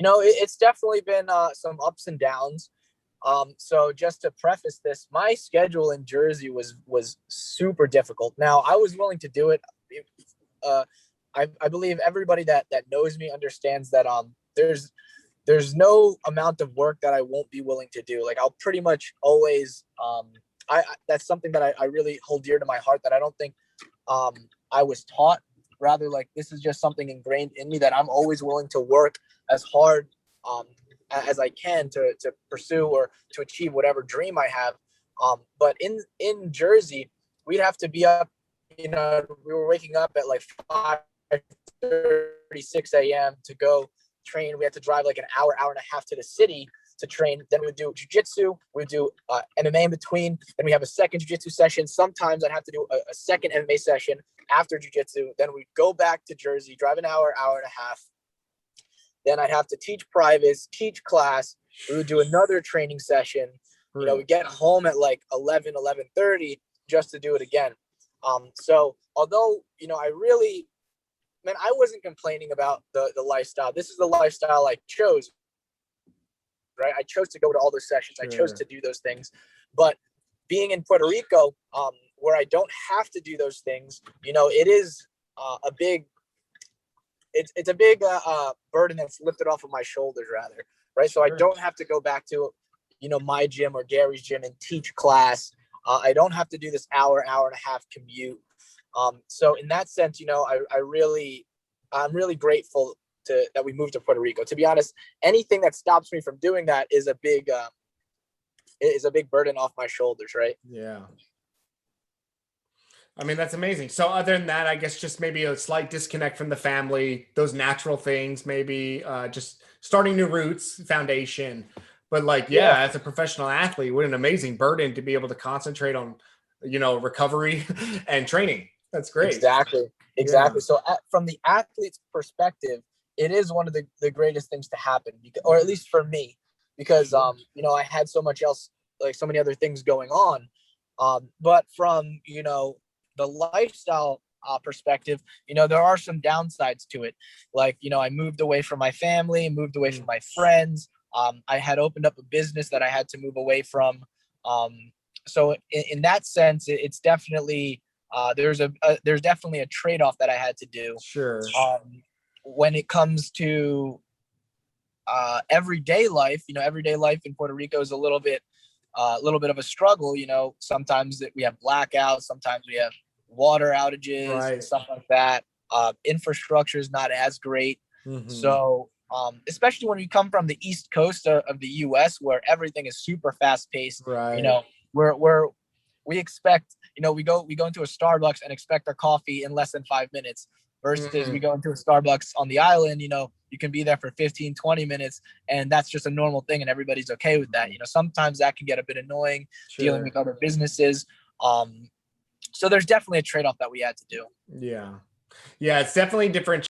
It's definitely been some ups and downs. So just to preface this, my schedule in Jersey was super difficult. Now, I was willing to do it. I believe everybody that knows me understands that there's no amount of work that I won't be willing to do. Like, I'll pretty much always that's something that I really hold dear to my heart, that I don't think I was taught. Rather, like, this is just something ingrained in me, that I'm always willing to work as hard as I can to pursue or to achieve whatever dream I have. But in Jersey, we'd have to be up, we were waking up at like 5:36 a.m. to go train. We had to drive like an hour and a half to the city to train. Then we would do jiu-jitsu. We would do MMA in between. Then we have a second jiu-jitsu session. Sometimes I'd have to do a second MMA session after jiu-jitsu. Then we'd go back to Jersey, drive an hour and a half. Then I'd have to teach privates, teach class. We would do another training session. We get home at like 11:30 just to do it again. So although, I wasn't complaining about the lifestyle. This is the lifestyle I chose, right? I chose to go to all those sessions. I chose to do those things. But being in Puerto Rico, where I don't have to do those things, it is a big burden that's lifted off of my shoulders, rather, right? So I don't have to go back to, my gym or Gary's gym and teach class. I don't have to do this hour and a half commute. So in that sense, I'm really grateful that we moved to Puerto Rico. To be honest, anything that stops me from doing that is a big burden off my shoulders, right? Yeah. I mean, that's amazing. So other than that, I guess just maybe a slight disconnect from the family, those natural things, maybe just starting new roots, foundation. But as a professional athlete, what an amazing burden to be able to concentrate on, recovery and training. That's great. Exactly. Yeah. So from the athlete's perspective, it is one of the greatest things to happen, or at least for me, because, I had so much else, like so many other things going on. But from, the lifestyle perspective, there are some downsides to it. Like, I moved away from my family, moved away from my friends. I had opened up a business that I had to move away from. So in that sense, it's definitely, there's definitely a trade-off that I had to do. Sure. When it comes to everyday life, everyday life in Puerto Rico is a little bit of a struggle. Sometimes we have blackouts, sometimes we have water outages, and stuff like that. Infrastructure is not as great. Mm-hmm. So especially when we come from the East Coast of the US, where everything is super fast paced, we expect, we go into a Starbucks and expect our coffee in less than 5 minutes, versus we go into a Starbucks on the island, you can be there for 15, 20 minutes, and that's just a normal thing, and everybody's okay with that. Sometimes that can get a bit annoying, dealing with other businesses. So there's definitely a trade-off that we had to do. Yeah. Yeah, it's definitely different